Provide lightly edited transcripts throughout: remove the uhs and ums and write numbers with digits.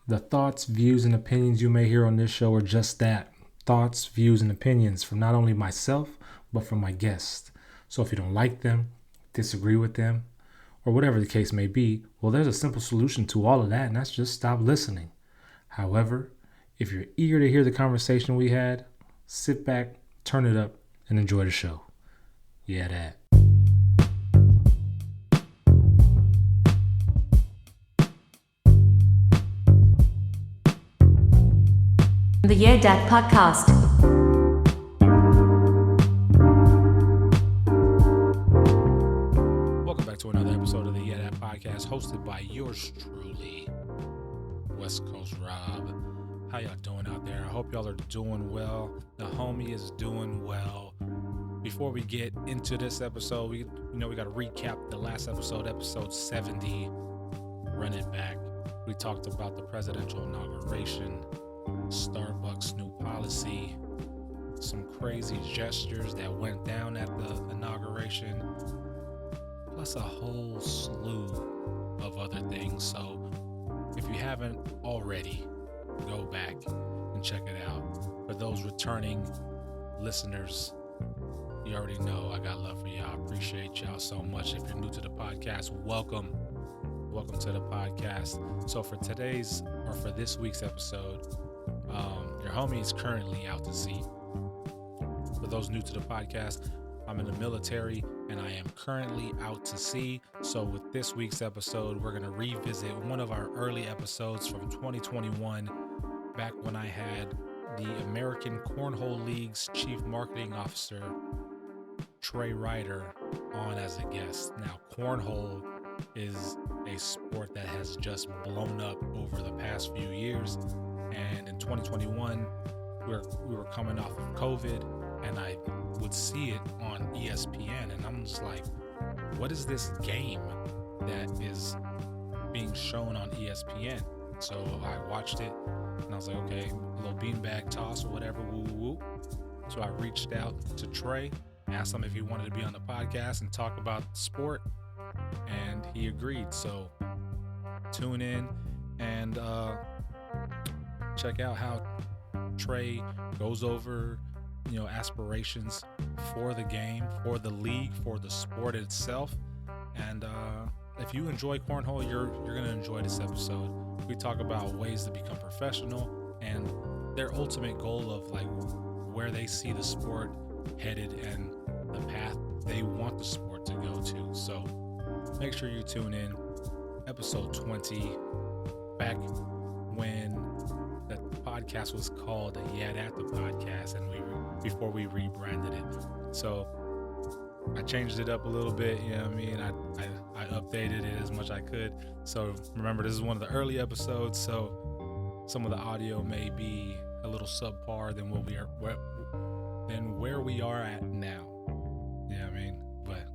The thoughts, views, and opinions you may hear on this show are just that. Thoughts, views, and opinions from not only myself, but from my guests. So if you don't like them, disagree with them, or whatever the case may be, well, there's a simple solution to all of that, and that's just stop listening. However, if you're eager to hear the conversation we had, sit back, turn it up, and enjoy the show. Yeah, that. The YeahDat Podcast. Welcome back to another episode of the YeahDat Podcast, hosted by yours truly, Westcoast Rob. How y'all doing out there? I hope y'all are doing well. The homie is doing well. Before we get into this episode, we got to recap the last episode, episode 70. Run it back. We talked about the presidential inauguration, Starbucks' new policy, some crazy gestures that went down at the inauguration, plus a whole slew of other things. So if you haven't already, go back and check it out. For those returning listeners, you already know I got love for y'all. I appreciate y'all so much. If you're new to the podcast, welcome to the podcast. So for this week's episode, your homie is currently out to sea. For those new to the podcast, I'm in the military and I am currently out to sea. So with this week's episode, we're going to revisit one of our early episodes from 2021, back when I had the American Cornhole League's Chief Marketing Officer, Ryder, on as a guest. Now, cornhole is a sport that has just blown up over the past few years. And in 2021, we were coming off of COVID, and I would see it on ESPN, and I'm just like, what is this game that is being shown on ESPN? So I watched it, and I was like, okay, a little beanbag toss or whatever, woo woo. So I reached out to Trey, asked him if he wanted to be on the podcast and talk about the sport, and he agreed. So tune in and check out how Trey goes over, aspirations for the game, for the league, for the sport itself. And if you enjoy cornhole, you're gonna enjoy this episode. We talk about ways to become professional and their ultimate goal of like where they see the sport headed and the path they want the sport to go to. So make sure you tune in. Episode 20, back when the podcast was called YeahDat Podcast, and before we rebranded it. So I changed it up a little bit, you know what I mean? I updated it as much as I could. So remember, this is one of the early episodes, so some of the audio may be a little subpar than where we are at now. You know what I mean? But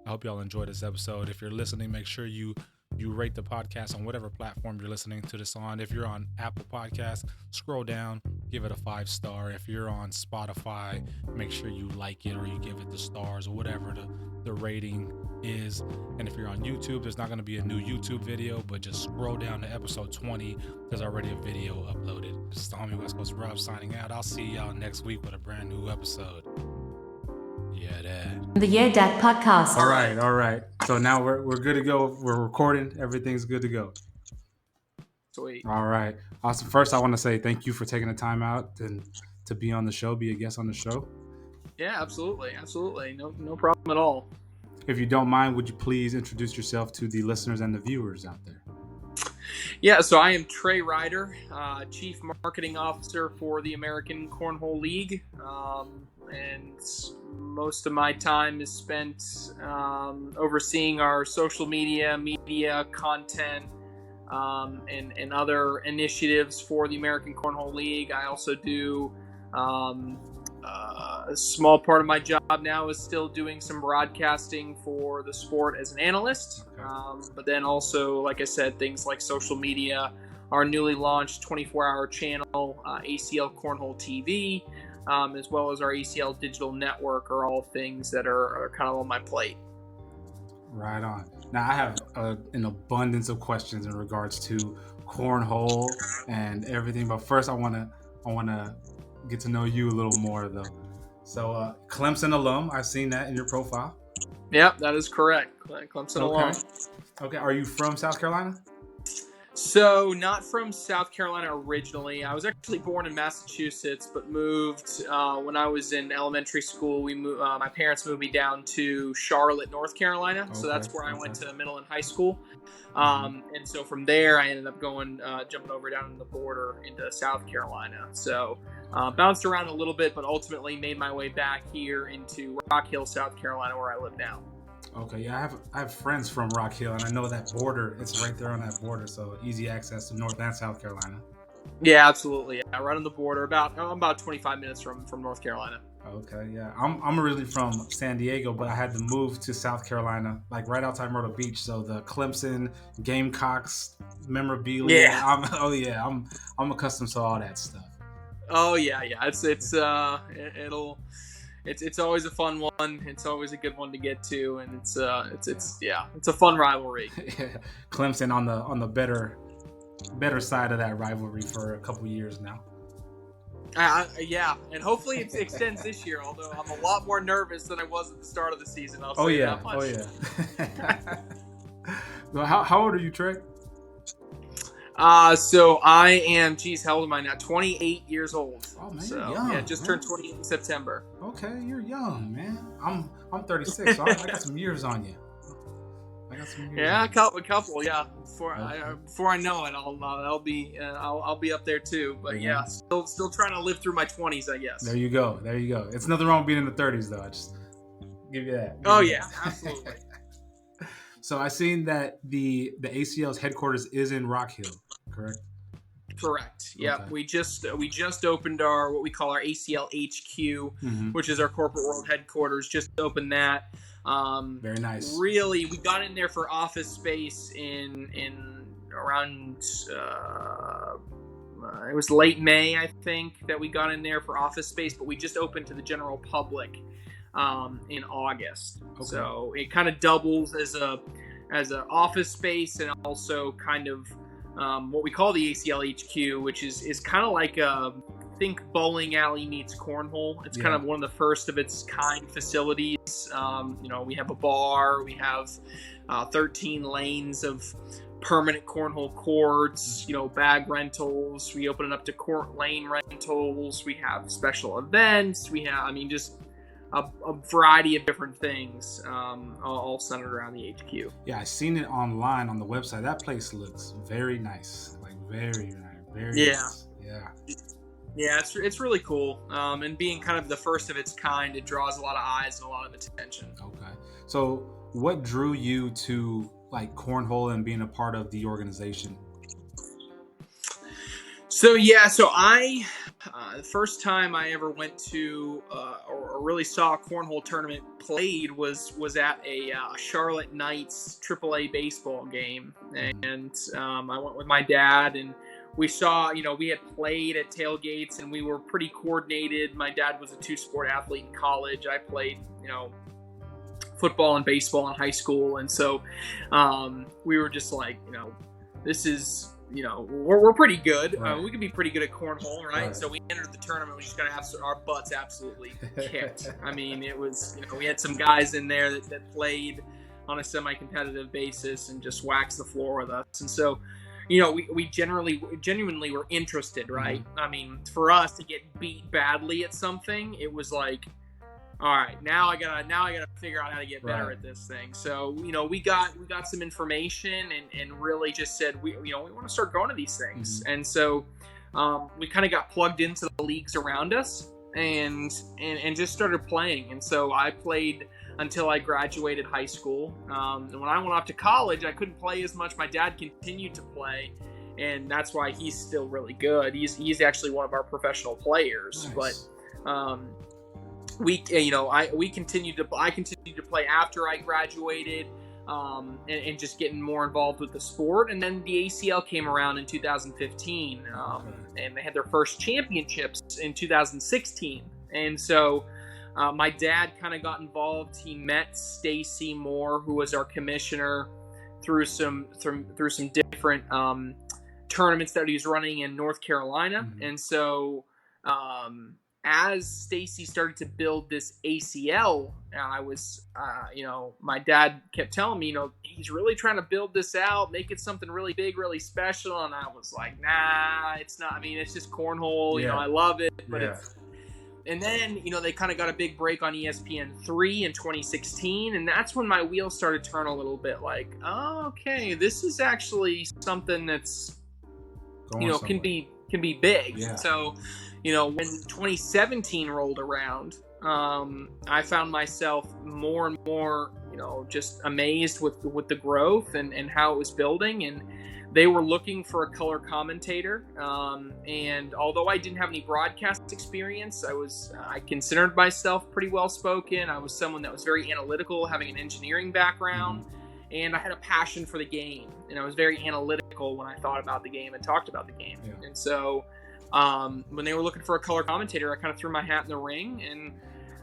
I hope y'all enjoy this episode. If you're listening, make sure you rate the podcast on whatever platform you're listening to this on. If you're on Apple Podcasts, scroll down, give it a 5-star. If you're on Spotify, make sure you like it or you give it the stars or whatever the rating is. And if you're on YouTube, there's not going to be a new YouTube video, but just scroll down to episode 20. There's already a video uploaded. This is the homie Westcoast Rob signing out. I'll see y'all next week with a brand new episode. Yeah, that. The YeahDat Podcast. All right. So now we're good to go. We're recording. Everything's good to go. Sweet. All right. Awesome. First, I want to say thank you for taking the time out and to be on the show, be a guest on the show. Yeah, absolutely. No problem at all. If you don't mind, would you please introduce yourself to the listeners and the viewers out there? Yeah, so I am Ryder, Chief Marketing Officer for the American Cornhole League, and most of my time is spent overseeing our social media content, and other initiatives for the American Cornhole League. I also do a small part of my job now is still doing some broadcasting for the sport as an analyst. But then also, like I said, things like social media, our newly launched 24-hour channel, ACL Cornhole TV, as well as our ACL Digital Network are all things that are kind of on my plate. Right on. Now, I have an abundance of questions in regards to cornhole and everything. But first, I wanna get to know you a little more though. So Clemson alum, I've seen that in your profile. Yep, that is correct. Clemson alum. Okay, are you from South Carolina? So, not from South Carolina originally. I was actually born in Massachusetts, but moved when I was in elementary school. My parents moved me down to Charlotte, North Carolina. So that's where I went to middle and high school. And so from there, I ended up jumping over down the border into South Carolina. So bounced around a little bit, but ultimately made my way back here into Rock Hill, South Carolina, where I live now. Okay, yeah, I have friends from Rock Hill, and I know that border. It's right there on that border, so easy access to North and South Carolina. Yeah, absolutely. Yeah, right on the border. I'm about 25 minutes from North Carolina. Okay, yeah, I'm originally from San Diego, but I had to move to South Carolina, like right outside Myrtle Beach. So the Clemson Gamecocks memorabilia. Yeah. I'm accustomed to all that stuff. Oh yeah. It's always a fun one. It's always a good one to get to, and it's a fun rivalry. Clemson on the better side of that rivalry for a couple years now. Yeah, and hopefully it extends this year. Although I'm a lot more nervous than I was at the start of the season. I'll say that much. Oh yeah. So how old are you, Trey? So I am, how old am I now? 28 years old. Oh man, so, you're young. Yeah, just turned 28 in September. Okay, you're young, man. I'm 36, so I got some years on you. Yeah, a couple. Yeah, before I know it, I'll be up there too. But yeah, still trying to live through my 20s, I guess. There you go. It's nothing wrong with being in the 30s, though. I just give you that. Yeah, absolutely. So I seen that the ACL's headquarters is in Rock Hill, correct? Correct. Yep. Okay. We just opened what we call our ACL HQ, which is our corporate world headquarters. Just opened that. Very nice. Really, we got in there for office space in around it was late May, I think, that we got in there for office space, but we just opened to the general public in August. Okay. So it kind of doubles as a office space, and also kind of what we call the ACL HQ, which is kind of like think bowling alley meets cornhole. It's kind of one of the first of its kind facilities. We have a bar, we have 13 lanes of permanent cornhole courts, bag rentals. We open it up to court lane rentals. We have special events. We have, just a variety of different things, all centered around the HQ. Yeah, I seen it online on the website. That place looks very nice, like very nice, very nice. Yeah, it's really cool. And being kind of the first of its kind, it draws a lot of eyes and a lot of attention. Okay, so what drew you to like cornhole and being a part of the organization? So I the first time I ever went to or really saw a cornhole tournament played was at a Charlotte Knights AAA baseball game, and I went with my dad, and we saw, we had played at tailgates, and we were pretty coordinated. My dad was a two-sport athlete in college. I played, football and baseball in high school, and so we were just like, this is. We're pretty good. Right. We could be pretty good at cornhole, right? So we entered the tournament. We just got to have our butts absolutely kicked. It was, we had some guys in there that played on a semi-competitive basis and just waxed the floor with us. And so, we genuinely were interested, right? Mm-hmm. For us to get beat badly at something, it was like, all right, now I gotta figure out how to get better at this thing. So, we got some information and really just said we want to start going to these things. Mm-hmm. And so we kind of got plugged into the leagues around us and just started playing. And so I played until I graduated high school. And when I went off to college, I couldn't play as much. My dad continued to play, and that's why he's still really good. He's actually one of our professional players. Nice. But I continued to play after I graduated, and just getting more involved with the sport. And then the ACL came around in 2015, and they had their first championships in 2016. And so my dad kind of got involved. He met Stacy Moore, who was our commissioner, through some different tournaments that he was running in North Carolina. Mm-hmm. And so as Stacy started to build this ACL, I was, my dad kept telling me, he's really trying to build this out, make it something really big, really special. And I was like, nah, it's not. I mean, it's just cornhole. Yeah. I love it, but Yeah. it's. And then, they kind of got a big break on ESPN3 in 2016, and that's when my wheels started to turn a little bit. Like, oh, okay, this is actually something that's, can be big. Yeah. So, when 2017 rolled around, I found myself more and more, just amazed with the growth and how it was building. And they were looking for a color commentator. And although I didn't have any broadcast experience, I considered myself pretty well spoken. I was someone that was very analytical, having an engineering background. Mm-hmm. And I had a passion for the game. And I was very analytical when I thought about the game and talked about the game. Yeah. And so when they were looking for a color commentator, I kind of threw my hat in the ring, and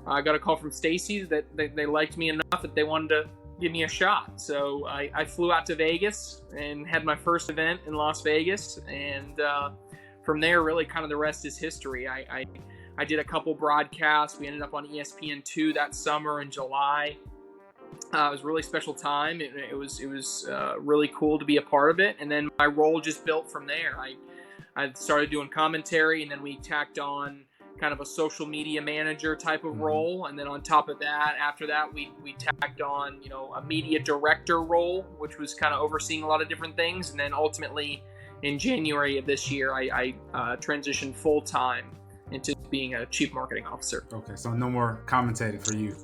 I got a call from Stacy that they liked me enough that they wanted to give me a shot. So I flew out to Vegas and had my first event in Las Vegas, and from there, really kind of the rest is history. I did a couple broadcasts. We ended up on ESPN2 that summer in July. It was a really special time. It was really cool to be a part of it, and then my role just built from there. I started doing commentary, and then we tacked on kind of a social media manager type of role. And then on top of that, after that, we tacked on, a media director role, which was kind of overseeing a lot of different things. And then ultimately in January of this year, I transitioned full time into being a chief marketing officer. Okay. So no more commentating for you.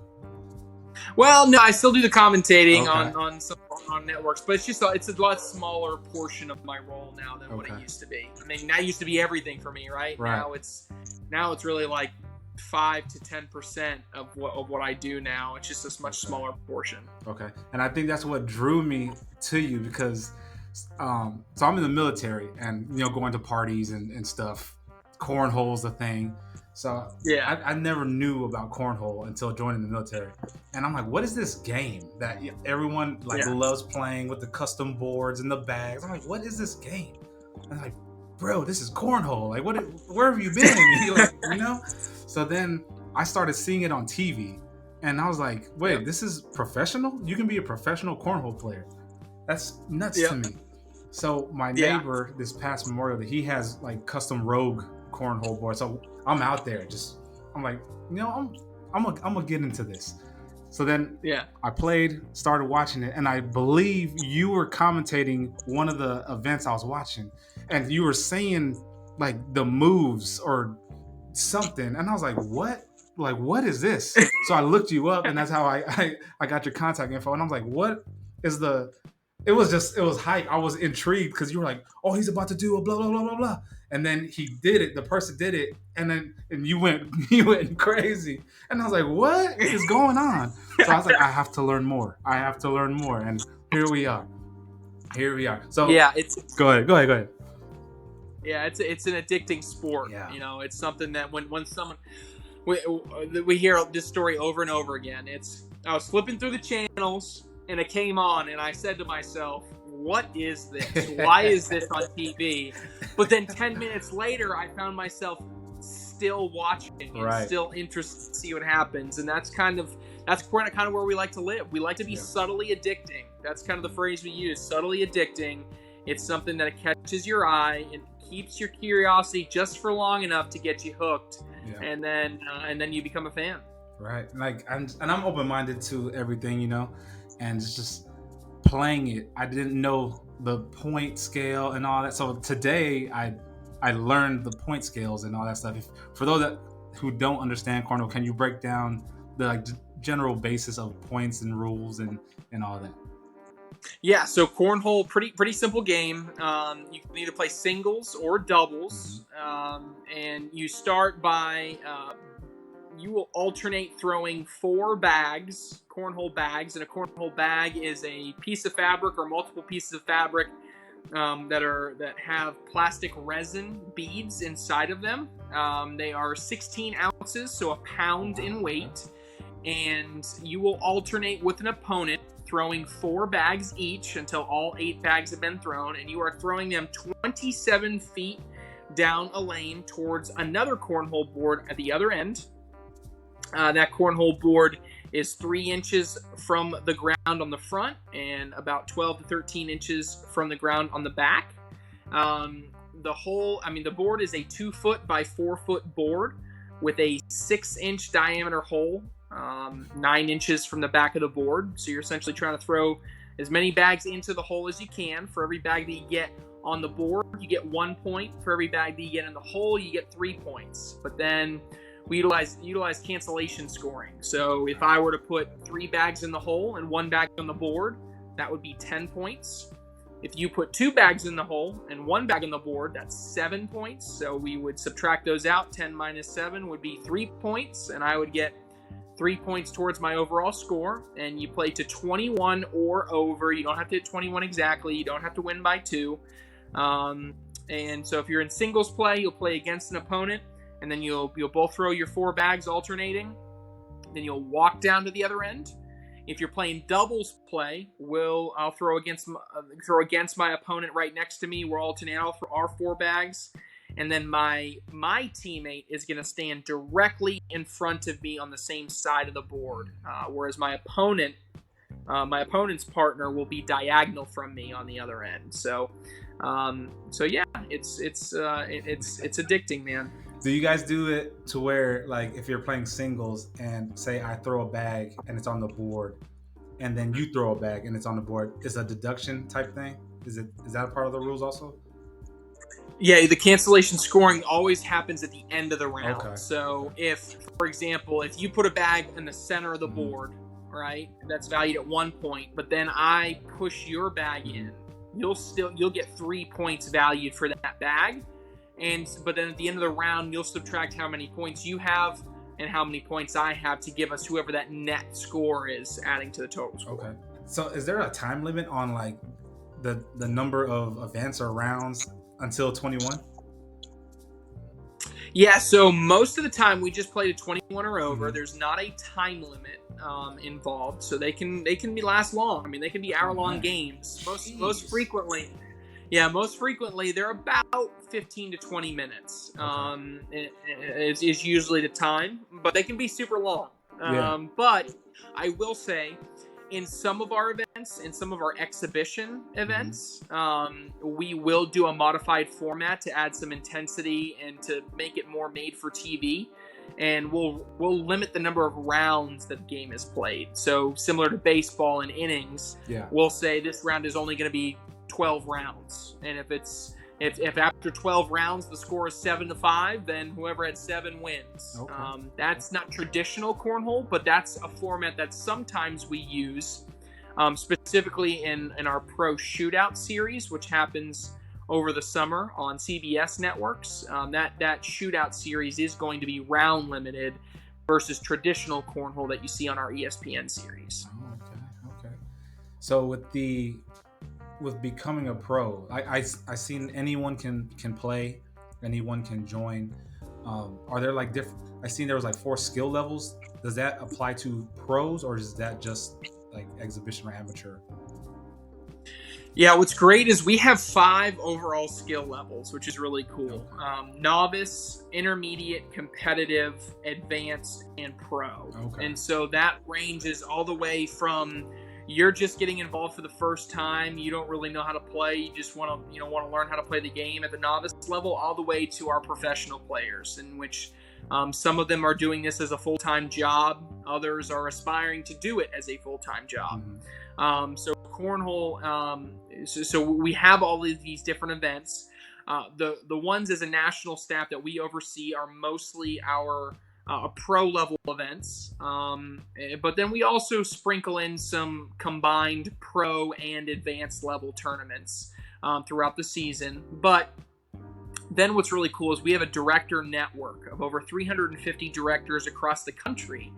Well, no, I still do the commentating Okay. on networks, but it's a lot smaller portion of my role now than what it used to be. I mean, that used to be everything for me, right? Now it's really like 5 to 10% of what I do now. It's just a much smaller portion. Okay, and I think that's what drew me to you because, so I'm in the military and going to parties and stuff. Cornhole's a thing. So yeah, I never knew about cornhole until joining the military, and I'm like, what is this game that everyone loves playing with the custom boards and the bags? I'm like, what is this game? And I'm like, bro, this is cornhole. Like, where have you been? So then I started seeing it on TV, and I was like, wait, this is professional? You can be a professional cornhole player? That's nuts to me. So my neighbor this past Memorial Day, he has like custom Rogue cornhole board. So I'm out there I'm like, I'm gonna get into this. So then I played, started watching it, and I believe you were commentating one of the events I was watching, and you were saying like the moves or something, and I was like, what? Like, what is this? So I looked you up, and that's how I got your contact info, and I was like, what is the? It was hype. I was intrigued because you were like, oh, he's about to do a blah blah blah blah blah. And then he did it. The person did it, and you went crazy. And I was like, "What is going on?" So I was like, "I have to learn more. And here we are. So go ahead. Yeah, it's an addicting sport. Yeah. It's something that when someone we hear this story over and over again. I was flipping through the channels and it came on, and I said to myself, what is this? Why is this on TV? But then 10 minutes later, I found myself still watching and still interested to see what happens. And that's kind of where we like to live. We like to be subtly addicting. That's kind of the phrase we use, subtly addicting. It's something that catches your eye and keeps your curiosity just for long enough to get you hooked. Yeah. And then you become a fan. Right. I'm open-minded to everything, and it's just playing it. I didn't know the point scale and all that. So today I learned the point scales and all that stuff. For those who don't understand cornhole, can you break down the general basis of points and rules and all that? Yeah, so cornhole, pretty simple game. You can either play singles or doubles, and you start by you will alternate throwing 4 bags, cornhole bags, and a cornhole bag is a piece of fabric or multiple pieces of fabric that have plastic resin beads inside of them. They are 16 ounces, so a pound in weight, and you will alternate with an opponent throwing 4 bags each until all 8 bags have been thrown, and you are throwing them 27 feet down a lane towards another cornhole board at the other end. That cornhole board is 3 inches from the ground on the front and about 12 to 13 inches from the ground on the back. The board is a 2-foot by 4-foot board with a 6-inch diameter hole, 9 inches from the back of the board. So you're essentially trying to throw as many bags into the hole as you can. For every bag that you get on the board, you get 1 point. For every bag that you get in the hole, you get 3 points. But then we utilize cancellation scoring. So if I were to put 3 bags in the hole and 1 bag on the board, that would be 10 points. If you put 2 bags in the hole and 1 bag on the board, that's 7 points. So we would subtract those out. 10 minus 7 would be 3 points, and I would get 3 points towards my overall score. And you play to 21 or over. You don't have to hit 21 exactly. You don't have to win by 2. And so if you're in singles play, you'll play against an opponent, and then you'll both throw your 4 bags alternating. Then you'll walk down to the other end. If you're playing doubles play, I'll throw against my opponent right next to me. We'll alternate our 4 bags, and then my teammate is going to stand directly in front of me on the same side of the board, whereas my opponent's partner will be diagonal from me on the other end. So yeah, it's addicting, man. Do you guys do it to where, like, if you're playing singles and say I throw a bag and it's on the board, and then you throw a bag and it's on the board, it's a deduction type thing? Is that a part of the rules also? Yeah, the cancellation scoring always happens at the end of the round. Okay. So if, for example, if you put a bag in the center of the board, right, that's valued at 1 point, but then I push your bag in, you'll get 3 points valued for that bag. But then at the end of the round, you'll subtract how many points you have and how many points I have to give us whoever that net score is, adding to the total score. Okay. So is there a time limit on, like, the number of events or rounds until 21? Yeah, so most of the time we just play to 21 or over. Mm-hmm. There's not a time limit involved, so they can last long. I mean, they can be hour-long games. Most frequently, they're about 15 to 20 minutes. Is usually the time, but they can be super long. But I will say, in some of our events, in some of our exhibition events, we will do a modified format to add some intensity and to make it more made for TV. And we'll limit the number of rounds that the game is played. So similar to baseball and innings, we'll say this round is only going to be 12 rounds. And if after 12 rounds the score is 7-5, then whoever had 7 wins. Okay. That's not traditional cornhole, but that's a format that sometimes we use, specifically in our Pro Shootout series, which happens over the summer on CBS networks. That shootout series is going to be round limited versus traditional cornhole that you see on our ESPN series. Oh, okay. So with becoming a pro, I seen anyone can play, anyone can join. Are there like different? I seen there was like 4 skill levels. Does that apply to pros, or is that just like exhibition or amateur? Yeah, what's great is we have 5 overall skill levels, which is really cool. Novice, intermediate, competitive, advanced, and pro. Okay. And so that ranges all the way from you're just getting involved for the first time, you don't really know how to play, you just want to learn how to play the game at the novice level, all the way to our professional players, in which some of them are doing this as a full-time job, others are aspiring to do it as a full-time job. So cornhole, so we have all of these different events. The ones as a national staff that we oversee are mostly our pro level events, but then we also sprinkle in some combined pro and advanced level tournaments throughout the season. But then what's really cool is we have a director network of over 350 directors across the country,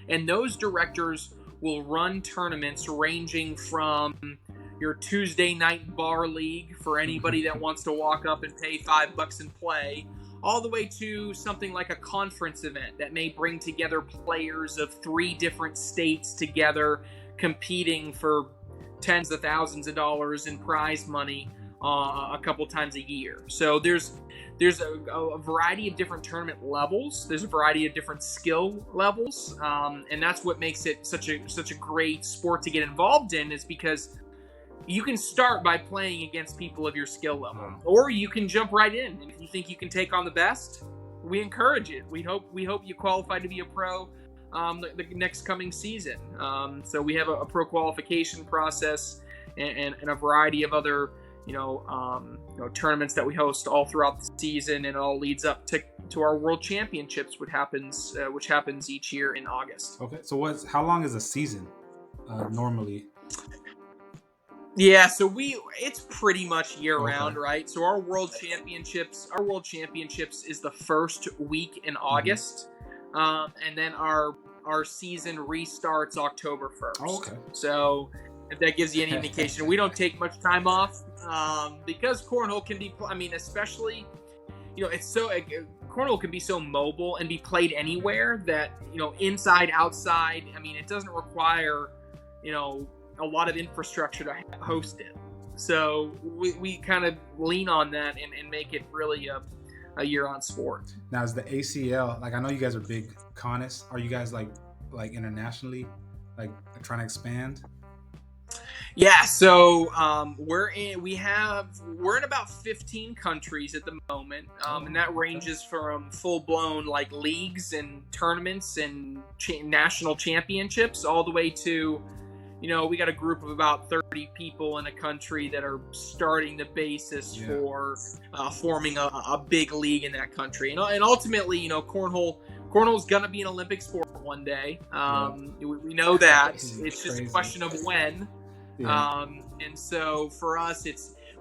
and those directors will run tournaments ranging from your Tuesday night bar league for anybody that wants to walk up and pay $5 and play, all the way to something like a conference event that may bring together players of 3 different states together, competing for tens of thousands of dollars in prize money, a couple times a year. So there's a variety of different tournament levels. There's a variety of different skill levels, and that's what makes it such a great sport to get involved in. Is because you can start by playing against people of your skill level, or you can jump right in. And if you think you can take on the best, we encourage it. We hope you qualify to be a pro the next coming season. So we have a pro qualification process and a variety of other tournaments that we host all throughout the season, and it all leads up to our World Championships, which happens each year in August. Okay, so how long is a season normally? Yeah, so it's pretty much year round, right? So our World Championships is the first week in August, and then our season restarts October 1st. Oh, okay. So if that gives you any indication, we don't take much time off because cornhole can be, especially, cornhole can be so mobile and be played anywhere that, inside, outside, it doesn't require, a lot of infrastructure to host it. So we kind of lean on that and make it really a year-round sport. Now, is the ACL, I know you guys are big connists. Are you guys like internationally, trying to expand? Yeah, so we're in about 15 countries at the moment, and that ranges from full-blown leagues and tournaments and national championships all the way to, we got a group of about 30 people in a country that are starting the basis for forming a big league in that country, and ultimately, cornhole's gonna be an Olympic sport one day. We know that. It's just a question of when. Yeah. And so for us,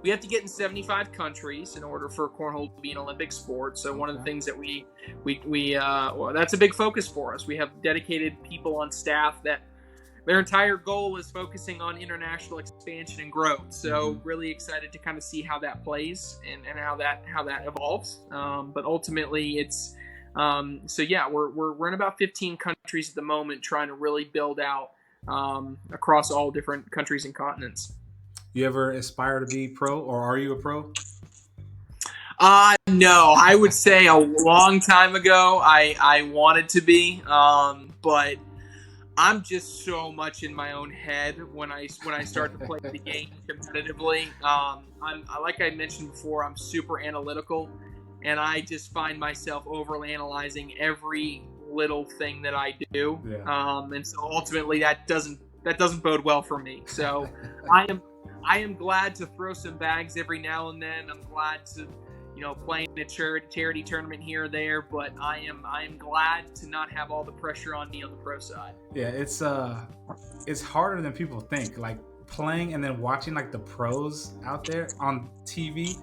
we have to get in 75 countries in order for cornhole to be an Olympic sport. So one of the things that we that's a big focus for us. We have dedicated people on staff that their entire goal is focusing on international expansion and growth. So really excited to kind of see how that plays and how that evolves. But ultimately it's, we're in about 15 countries at the moment, trying to really build out across all different countries and continents. You ever aspire to be pro, or are you a pro? No, I would say a long time ago I wanted to be, but I'm just so much in my own head when I start to play the game competitively. Like I mentioned before, I'm super analytical, and I just find myself overly analyzing every little thing that I do. Yeah. And so ultimately that doesn't bode well for me. So I am glad to throw some bags every now and then. I'm glad to, play in a charity tournament here or there, but I am glad to not have all the pressure on me on the pro side. Yeah, it's harder than people think. Playing and then watching the pros out there on TV,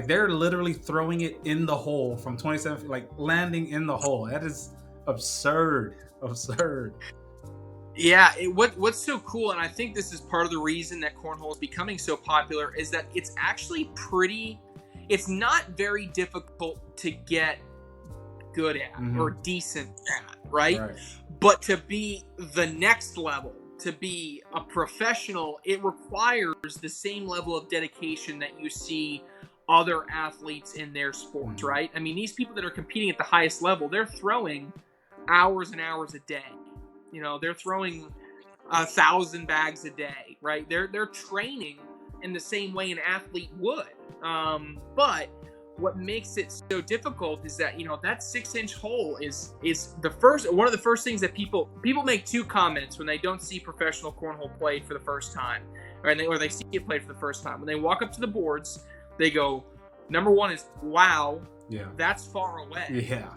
they're literally throwing it in the hole from 27 feet, landing in the hole. That is absurd. Yeah, what's so cool, and I think this is part of the reason that cornhole is becoming so popular, is that it's actually it's not very difficult to get good at or decent at, right? But to be the next level, to be a professional, it requires the same level of dedication that you see other athletes in their sports, right? These people that are competing at the highest level, they're throwing hours and hours a day. They're throwing 1,000 bags a day, right? They're training in the same way an athlete would. But what makes it so difficult is that, that 6-inch hole is one of the first things that people make two comments when they don't see professional cornhole played for the first time, or they see it played for the first time. When they walk up to the boards, they go, number one is, wow, that's far away. Yeah.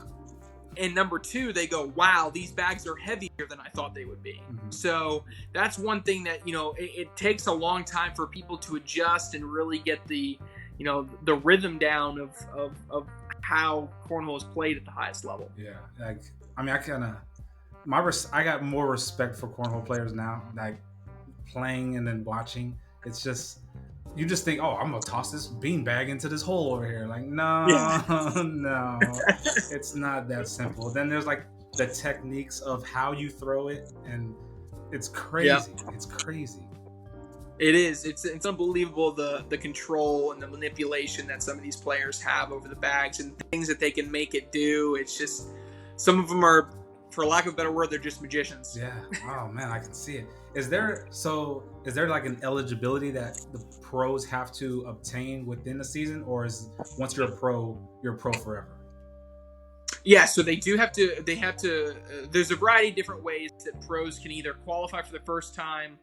And number two, they go, wow, these bags are heavier than I thought they would be. So that's one thing that, it takes a long time for people to adjust and really get the rhythm down of how cornhole is played at the highest level. Yeah. I got more respect for cornhole players now, playing and then watching. It's just, you just think, oh, I'm going to toss this beanbag into this hole over here. No, no, it's not that simple. Then there's the techniques of how you throw it, and it's crazy. Yeah. It's crazy. It is. It's unbelievable the control and the manipulation that some of these players have over the bags and things that they can make it do. It's just, some of them are, for lack of a better word, they're just magicians. Yeah. Oh man, I can see it. Is there like an eligibility that the pros have to obtain within the season, or is once you're a pro forever? Yeah, so they have to, there's a variety of different ways that pros can either qualify for the first time.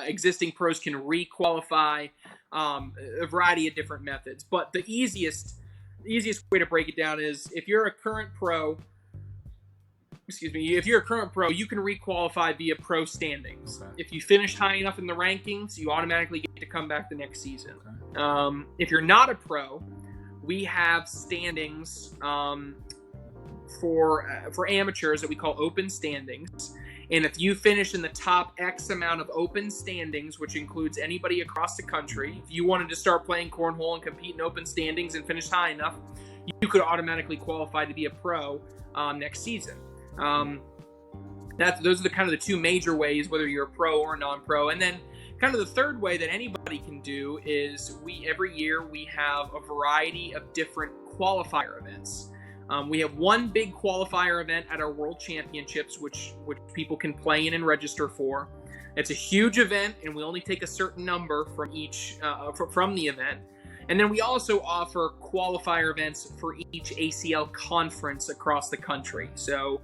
Existing pros can re-qualify, a variety of different methods. But the easiest way to break it down is if you're a current pro, you can re-qualify via pro standings. Okay. If you finish high enough in the rankings, you automatically get to come back the next season. Okay. If you're not a pro, we have standings for amateurs that we call open standings. And if you finish in the top X amount of open standings, which includes anybody across the country, if you wanted to start playing cornhole and compete in open standings and finish high enough, you could automatically qualify to be a pro next season. Those are the two major ways, whether you're a pro or a non-pro. And then kind of the third way that anybody can do is every year we have a variety of different qualifier events. We have one big qualifier event at our World Championships, which people can play in and register for. It's a huge event, and we only take a certain number from each from the event. And then we also offer qualifier events for each ACL conference across the country. So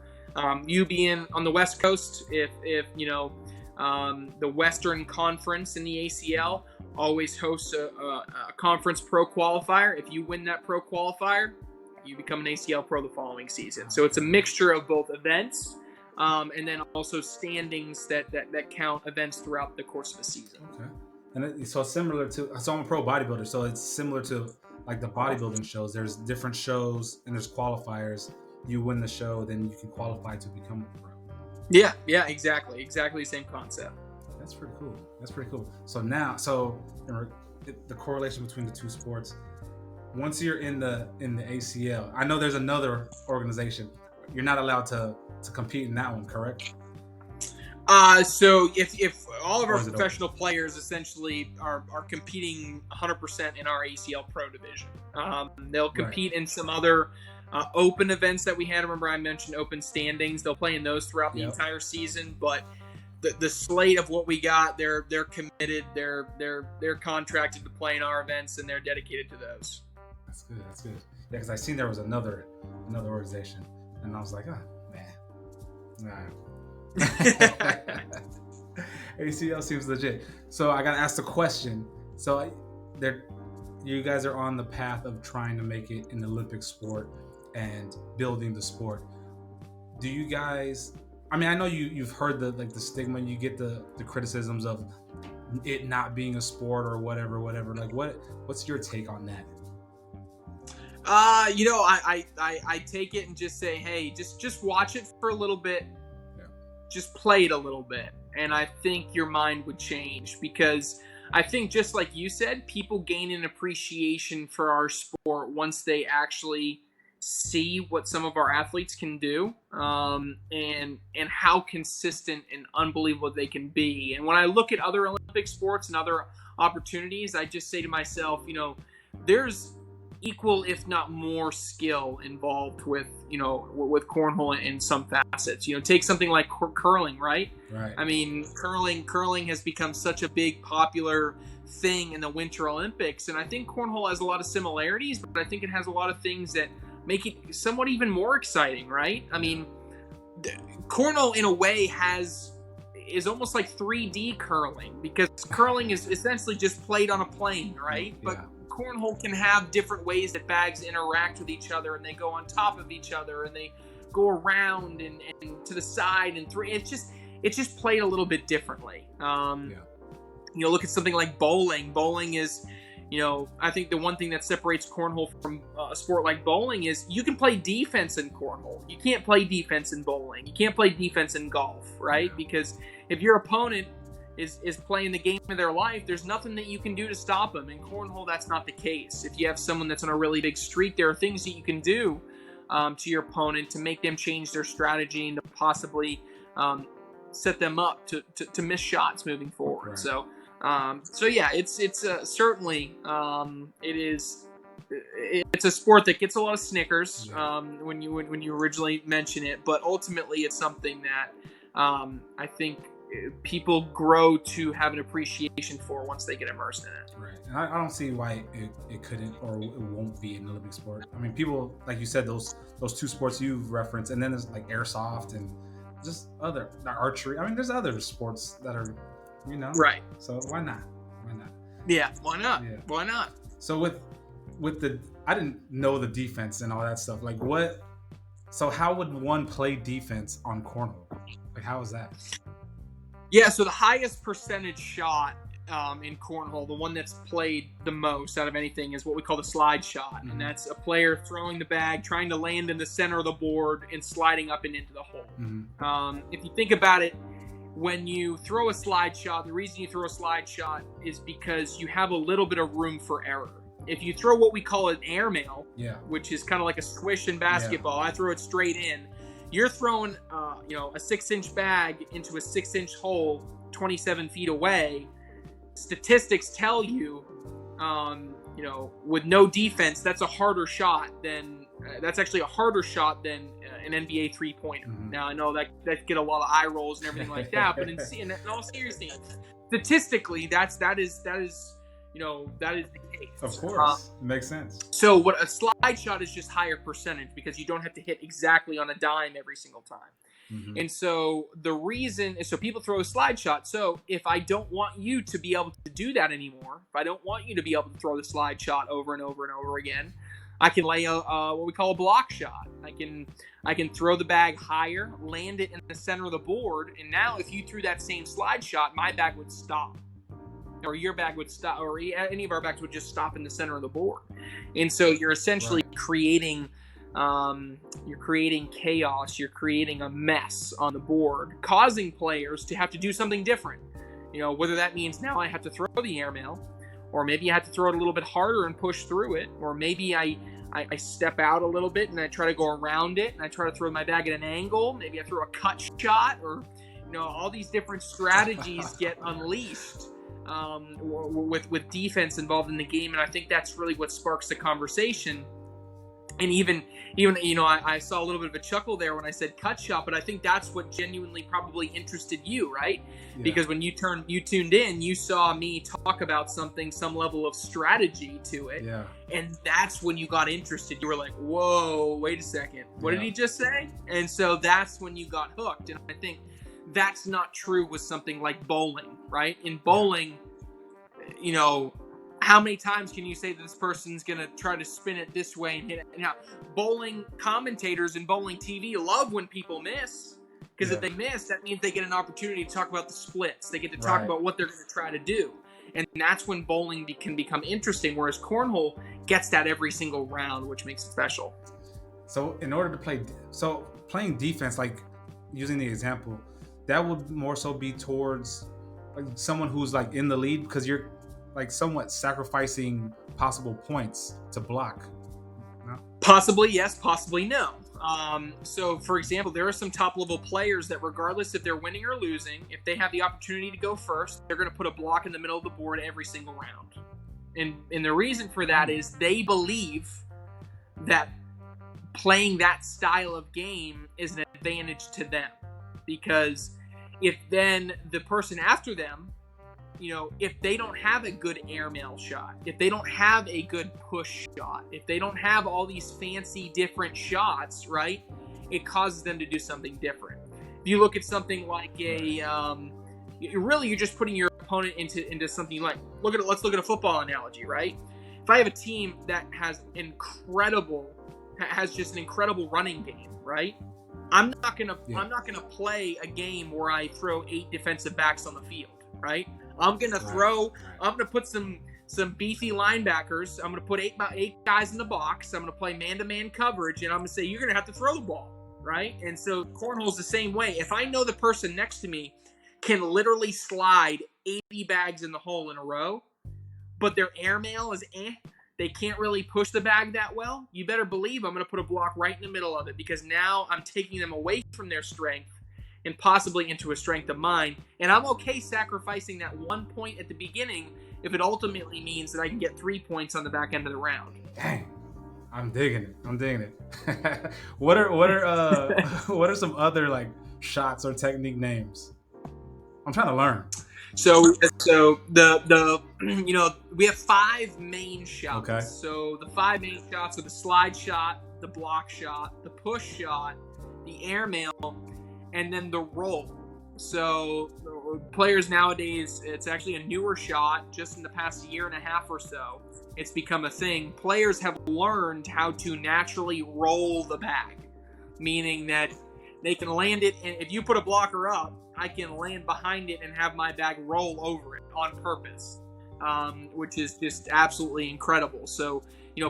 you being on the West Coast, if the Western Conference in the ACL always hosts a conference pro qualifier. If you win that pro qualifier, you become an ACL pro the following season. So it's a mixture of both events and then also standings that count events throughout the course of the season. Okay. And so I'm a pro bodybuilder, so it's similar to like the bodybuilding shows. There's different shows and there's qualifiers. You win the show, then you can qualify to become a pro. Yeah, exactly the same concept. That's pretty cool. So the correlation between the two sports. Once you're in the ACL, I know there's another organization. You're not allowed to compete in that one, correct? So if all of our professional players essentially are competing 100% in our ACL Pro division, they'll compete in some other open events that we had. Remember, I mentioned open standings. They'll play in those throughout the entire season, but the slate of what we got, they're committed. They're contracted to play in our events, and they're dedicated to those. That's good. Yeah, because I seen there was another organization, and I was like, oh man, ACL seems legit. So I gotta ask the question. So you guys are on the path of trying to make it an Olympic sport and building the sport. Do you guys? I mean, I know you've heard the stigma. You get the criticisms of it not being a sport or whatever. Like, what's your take on that? I take it and just say, hey, just watch it for a little bit. Yeah. Just play it a little bit. And I think your mind would change, because I think, just like you said, people gain an appreciation for our sport once they actually see what some of our athletes can do, and how consistent and unbelievable they can be. And when I look at other Olympic sports and other opportunities, I just say to myself, there's equal, if not more, skill involved with cornhole in some facets. Take something like curling, right? Right. I mean, curling has become such a big popular thing in the Winter Olympics, and I think cornhole has a lot of similarities, but I think it has a lot of things that make it somewhat even more exciting, right? I mean, cornhole in a way is almost like 3D curling, because curling is essentially just played on a plane, right? Yeah. But cornhole can have different ways that bags interact with each other, and they go on top of each other, and they go around and to the side and through. It's just played a little bit differently. Look at something like bowling. Bowling is, I think the one thing that separates cornhole from a sport like bowling is you can play defense in cornhole. You can't play defense in bowling. You can't play defense in golf, right? Yeah. Because if your opponent is playing the game of their life, there's nothing that you can do to stop them. In cornhole, that's not the case. If you have someone that's on a really big streak, there are things that you can do to your opponent to make them change their strategy and to possibly set them up to miss shots moving forward. Right. So So yeah, it's certainly it's a sport that gets a lot of snickers when you originally mention it, but ultimately it's something that I think people grow to have an appreciation for once they get immersed in it. Right, and I don't see why it couldn't or it won't be an Olympic sport. I mean, people, like you said, those two sports you've referenced, and then there's like airsoft and just other archery. I mean, there's other sports that are, right. So why not? Yeah, why not? Yeah. Why not? So with the, I didn't know the defense and all that stuff. Like what? So how would one play defense on cornhole? Like how is that? Yeah, so the highest percentage shot in cornhole, the one that's played the most out of anything, is what we call the slide shot. And that's a player throwing the bag, trying to land in the center of the board, and sliding up and into the hole. If you think about it, when you throw a slide shot, the reason you throw a slide shot is because you have a little bit of room for error. If you throw what we call an airmail, which is kind of like a swish in basketball, I throw it straight in. You're throwing, a 6-inch bag into a 6-inch hole 27 feet away. Statistics tell you, with no defense, that's actually a harder shot than an NBA 3-pointer. Now I know that get a lot of eye rolls and everything like that, but in all seriousness, statistically, that is the case. Of course, it makes sense. So what a slide shot is just higher percentage because you don't have to hit exactly on a dime every single time. And so people throw a slide shot. So if I don't want you to be able to do that anymore, if I don't want you to be able to throw the slide shot over and over and over again, I can lay what we call a block shot. I can throw the bag higher, land it in the center of the board, and now if you threw that same slide shot, my bag would stop. Or your bag would stop, or any of our bags would just stop in the center of the board. And so you're essentially creating chaos, you're creating a mess on the board, causing players to have to do something different. Whether that means now I have to throw the airmail, or maybe I have to throw it a little bit harder and push through it, or maybe I step out a little bit and I try to go around it and I try to throw my bag at an angle. Maybe I throw a cut shot, or all these different strategies get unleashed with defense involved in the game, and I think that's really what sparks the conversation. And even I saw a little bit of a chuckle there when I said cut shot, but I think that's what genuinely probably interested you, right? Yeah. Because when you tuned in, you saw me talk about something, some level of strategy to it, and that's when you got interested. You were like, "Whoa, wait a second, what did he just say?" And so that's when you got hooked. And I think that's not true with something like bowling, right? In bowling, how many times can you say that this person's going to try to spin it this way and hit it? Now, bowling commentators and bowling TV love when people miss, because if they miss, that means they get an opportunity to talk about the splits. They get to talk about what they're going to try to do. And that's when bowling can become interesting, whereas cornhole gets that every single round, which makes it special. So in order to playing defense, like using the example, that would more so be towards like someone who's like in the lead, because you're like somewhat sacrificing possible points to block. No? Possibly yes, possibly no. So for example, there are some top level players that regardless if they're winning or losing, if they have the opportunity to go first, they're going to put a block in the middle of the board every single round. And the reason for that is they believe that playing that style of game is an advantage to them. Because if then the person after them, if they don't have a good airmail shot, if they don't have a good push shot, if they don't have all these fancy different shots, right, it causes them to do something different. If you look at something like you're just putting your opponent into something like, let's look at a football analogy, right? If I have a team that has just an incredible running game, right? I'm not gonna play a game where I throw 8 defensive backs on the field, right? I'm gonna put some beefy linebackers. I'm gonna put 8 guys in the box. I'm gonna play man-to-man coverage, and I'm gonna say you're gonna have to throw the ball, right? And so cornhole's the same way. If I know the person next to me can literally slide 80 bags in the hole in a row, but their airmail is they can't really push the bag that well, you better believe I'm going to put a block right in the middle of it, because now I'm taking them away from their strength and possibly into a strength of mind. And I'm okay sacrificing that 1 point at the beginning if it ultimately means that I can get 3 points on the back end of the round. Dang. I'm digging it. What are some other like shots or technique names? I'm trying to learn. So the we have 5 main shots. Okay. So the 5 main shots are the slide shot, the block shot, the push shot, the airmail, and then the roll. So players nowadays, it's actually a newer shot. Just in the past year and a half or so, it's become a thing. Players have learned how to naturally roll the bag, meaning that they can land it, and if you put a blocker up, I can land behind it and have my bag roll over it on purpose, which is just absolutely incredible. So,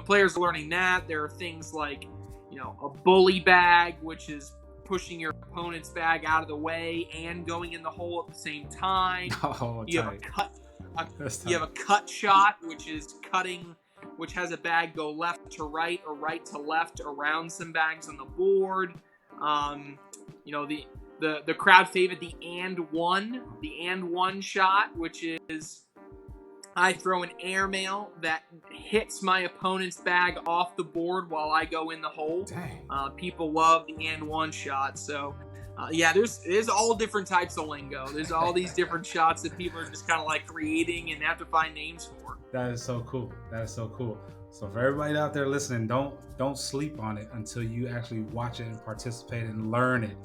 players are learning that. There are things like, a bully bag, which is pushing your opponent's bag out of the way and going in the hole at the same time. Oh, you have a cut shot, which is cutting, which has a bag go left to right or right to left around some bags on the board. The crowd favorite, the and one shot, which is I throw an airmail that hits my opponent's bag off the board while I go in the hole. Dang. People love the and one shot. So, there's all different types of lingo. There's all these different shots that people are just kind of like creating and have to find names for. That is so cool. So for everybody out there listening, don't sleep on it until you actually watch it and participate and learn it,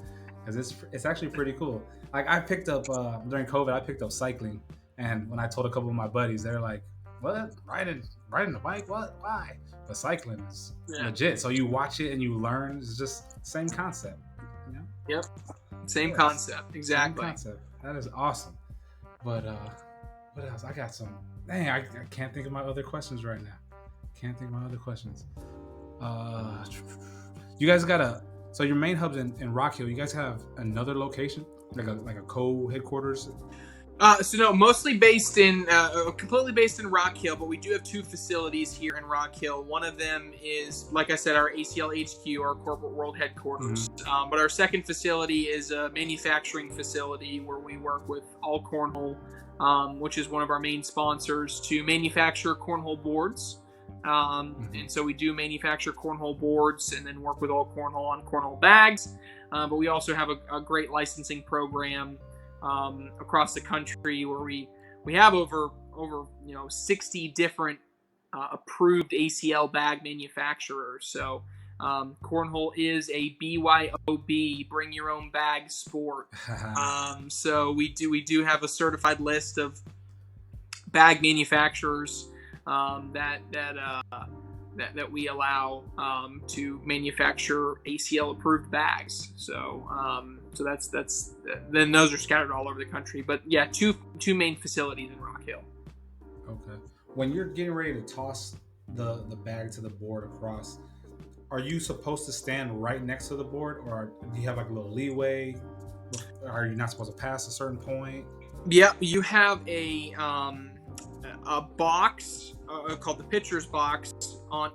because it's actually pretty cool. Like I picked up during COVID, I picked up cycling. And when I told a couple of my buddies, they're like, "What? Riding the bike? What? Why?" But cycling is legit. So you watch it and you learn. It's just same concept. Yep. Same concept. Exactly. Same concept. That is awesome. But what else? I got some. Dang, I can't think of my other questions right now. You guys so your main hub's in Rock Hill. You guys have another location, like a co-headquarters? No, mostly completely based in Rock Hill, but we do have 2 facilities here in Rock Hill. One of them is, like I said, our ACL HQ, our corporate world headquarters. Mm-hmm. But our second facility is a manufacturing facility where we work with All Cornhole, which is one of our main sponsors, to manufacture cornhole boards. And so we do manufacture cornhole boards and then work with All Cornhole on cornhole bags. But we also have a great licensing program across the country where we have over 60 different approved ACL bag manufacturers. So cornhole is a BYOB, bring your own bag sport. So we do have a certified list of bag manufacturers that we allow to manufacture ACL approved bags. So that's then those are scattered all over the country. But yeah, two main facilities in Rock Hill. Okay. When you're getting ready to toss the bag to the board across, are you supposed to stand right next to the board, or do you have like a little leeway? Are you not supposed to pass a certain point? Yeah, you have a box called the pitcher's box on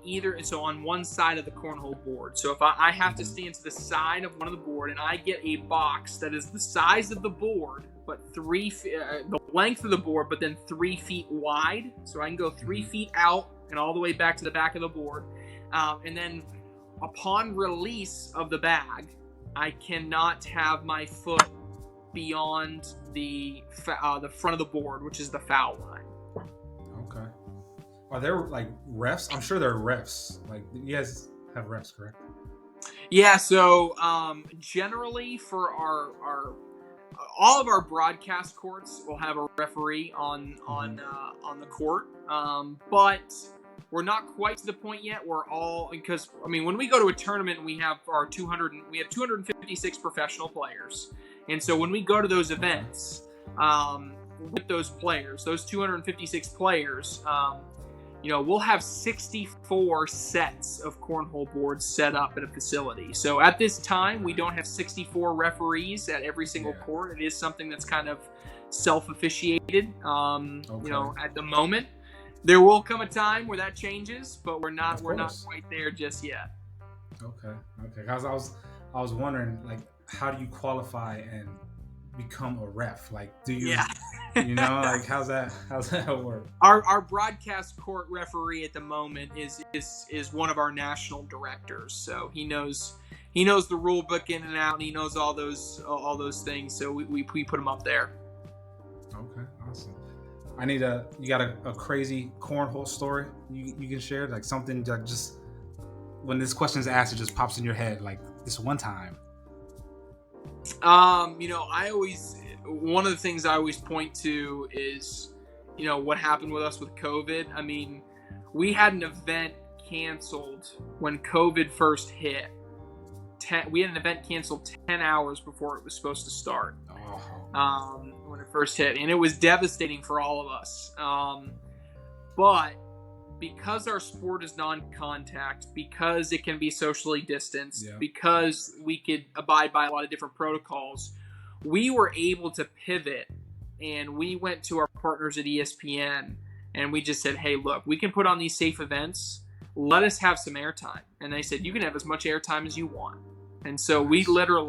one side of the cornhole board. So if I have to stand to the side of one of the board and I get a box that is the size of the board, but the length of the board, but then 3 feet wide, so I can go 3 feet out and all the way back to the back of the board, and then upon release of the bag, I cannot have my foot beyond the front of the board, which is the foul line. Okay. Are there like refs? I'm sure there are refs. Like, you guys have refs, correct? Yeah. So generally, for our all of our broadcast courts will have a referee on the court, but we're not quite to the point yet. Because when we go to a tournament, we have 256 professional players, and so when we go to those events with those players, those 256 players, we'll have 64 sets of cornhole boards set up at a facility. So at this time, we don't have 64 referees at every single court. It is something that's kind of self-officiated, at the moment. There will come a time where that changes, but we're not quite there just yet. Okay. Because I was wondering, like, how do you qualify and become a ref? Like, do you, Yeah. you know, like how's that work? Our broadcast court referee at the moment is one of our national directors, so he knows the rule book in and out, and he knows all those things. So we put him up there. Okay, awesome. You got a crazy cornhole story you can share, like something that just when this question is asked, it just pops in your head, like this one time. One of the things I always point to is, what happened with us with COVID. I mean, we had an event canceled when COVID first hit. We had an event canceled 10 hours before it was supposed to start. When it first hit, and it was devastating for all of us. But because our sport is non-contact, because it can be socially distanced, because we could abide by a lot of different protocols, we were able to pivot, and we went to our partners at ESPN, and we just said, hey, look, we can put on these safe events. Let us have some airtime. And they said, you can have as much airtime as you want. And so we were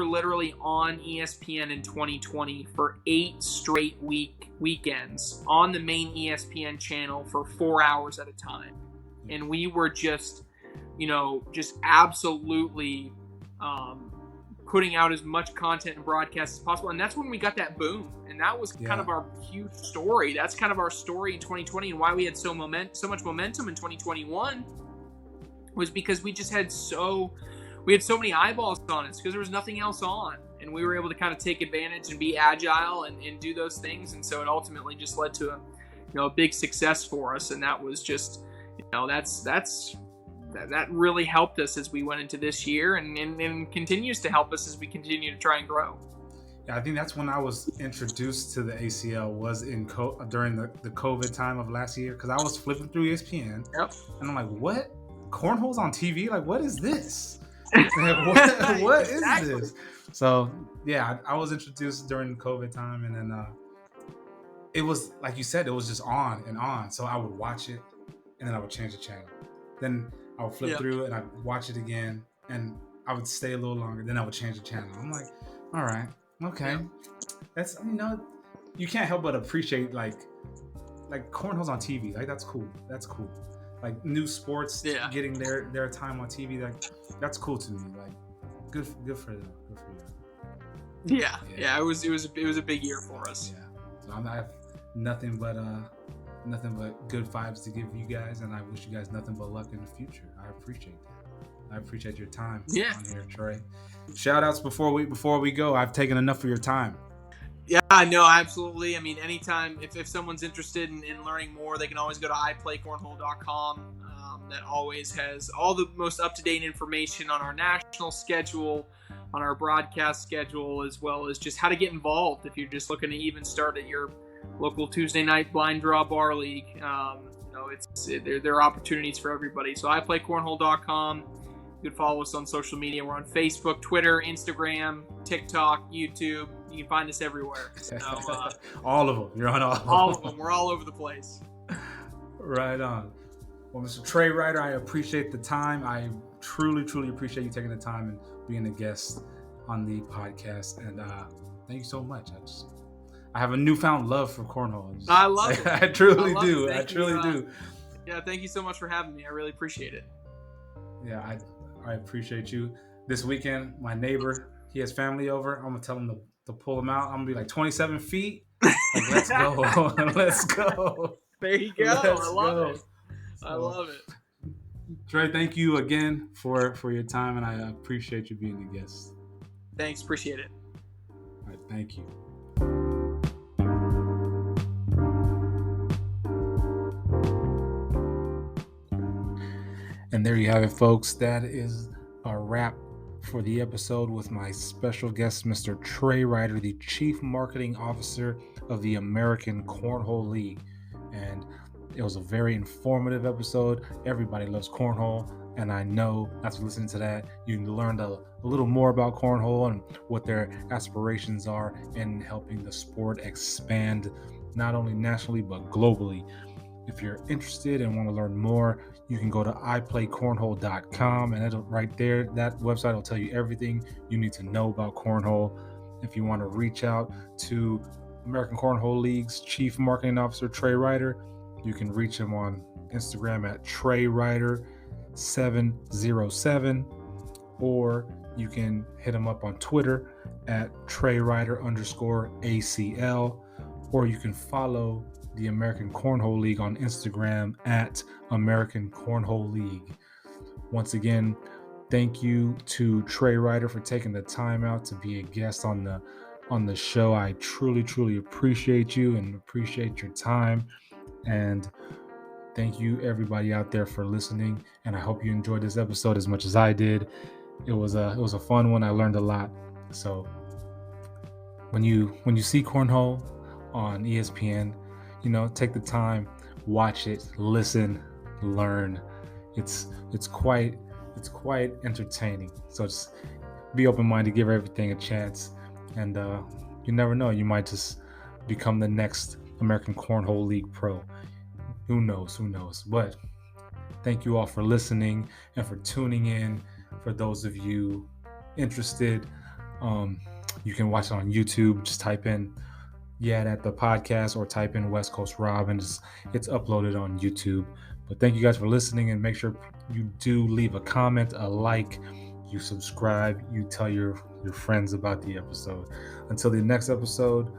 literally on ESPN in 2020 for 8 straight weekends on the main ESPN channel for 4 hours at a time. And we were just absolutely putting out as much content and broadcast as possible. And that's when we got that boom. And that was kind of our huge story. That's kind of our story in 2020, and why we had so much momentum in 2021 was because we just had so many eyeballs on us because there was nothing else on, and we were able to kind of take advantage and be agile and do those things. And so it ultimately just led to a big success for us. And that was just, that really helped us as we went into this year, and continues to help us as we continue to try and grow. Yeah, I think that's when I was introduced to the ACL was during the COVID time of last year, because I was flipping through ESPN. Yep. And I'm like, what? Cornhole's on TV? Like, what is this? what is this? So yeah, I was introduced during the COVID time, and then it was like you said, it was just on and on. So I would watch it, and then I would change the channel. Then I would flip through it, and I'd watch it again, and I would stay a little longer. Then I would change the channel. I'm like, all right, okay, that's you can't help but appreciate like cornhole's on TV. Like that's cool. That's cool. Like new sports getting their time on TV, like that's cool to me. Like good for them. Good for you. Yeah. It was a big year for us. Yeah. So I have nothing but good vibes to give you guys, and I wish you guys nothing but luck in the future. I appreciate that. I appreciate your time on here, Trey. Shout outs before we go. I've taken enough of your time. Yeah, no, absolutely. I mean, anytime, if someone's interested in learning more, they can always go to iplaycornhole.com. That always has all the most up-to-date information on our national schedule, on our broadcast schedule, as well as just how to get involved if you're just looking to even start at your local Tuesday night blind draw bar league. There are opportunities for everybody. So iplaycornhole.com. You can follow us on social media. We're on Facebook, Twitter, Instagram, TikTok, YouTube. You can find us everywhere. So, all of them. You're on all of them. We're all over the place. Right on. Well, Mr. Trey Ryder, I appreciate the time. I truly, truly appreciate you taking the time and being a guest on the podcast. And thank you so much. I have a newfound love for cornhole. I love it. I truly do. I truly do. Yeah, thank you so much for having me. I really appreciate it. Yeah, I appreciate you. This weekend, my neighbor, he has family over. I'm going to tell him to pull him out. I'm going to be like 27 feet. Like, let's go. Let's go. There you go. I love it. I love it. Trey, thank you again for your time, and I appreciate you being a guest. Thanks. Appreciate it. All right, thank you. And there you have it, folks. That is a wrap for the episode with my special guest, Mr. Trey Ryder, the Chief Marketing Officer of the American Cornhole League. And it was a very informative episode. Everybody loves cornhole, and I know after listening to that, you learned a little more about cornhole and what their aspirations are in helping the sport expand not only nationally but globally. If you're interested and want to learn more, you can go to iplaycornhole.com, and it'll right there, that website will tell you everything you need to know about cornhole. If you want to reach out to American Cornhole League's Chief Marketing Officer, Trey Ryder, you can reach him on Instagram at TreyRyder707, or you can hit him up on Twitter at TreyRyder_ACL, or you can follow the American Cornhole League on Instagram at American Cornhole League. Once again, thank you to Trey Ryder for taking the time out to be a guest on the show. I truly appreciate you and appreciate your time. And thank you everybody out there for listening. And I hope you enjoyed this episode as much as I did. It was a fun one. I learned a lot. So when you see cornhole on ESPN, take the time, watch it, listen, learn. It's quite entertaining. So just be open-minded, give everything a chance, and you never know, you might just become the next American Cornhole League pro. Who knows? But thank you all for listening and for tuning in. For those of you interested, you can watch it on YouTube. Just type in YeahDat Podcast or type in Westcoast Rob, and it's uploaded on YouTube. But thank you guys for listening, and make sure you do leave a comment, a like, you subscribe, you tell your friends about the episode. Until the next episode,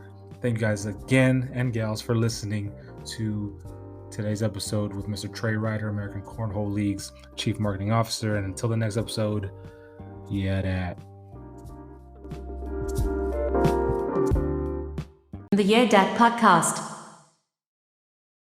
thank you guys again and gals for listening to today's episode with Mr. Trey Ryder, American Cornhole League's Chief Marketing Officer. And until the next episode, YeahDat. The YeahDat Podcast.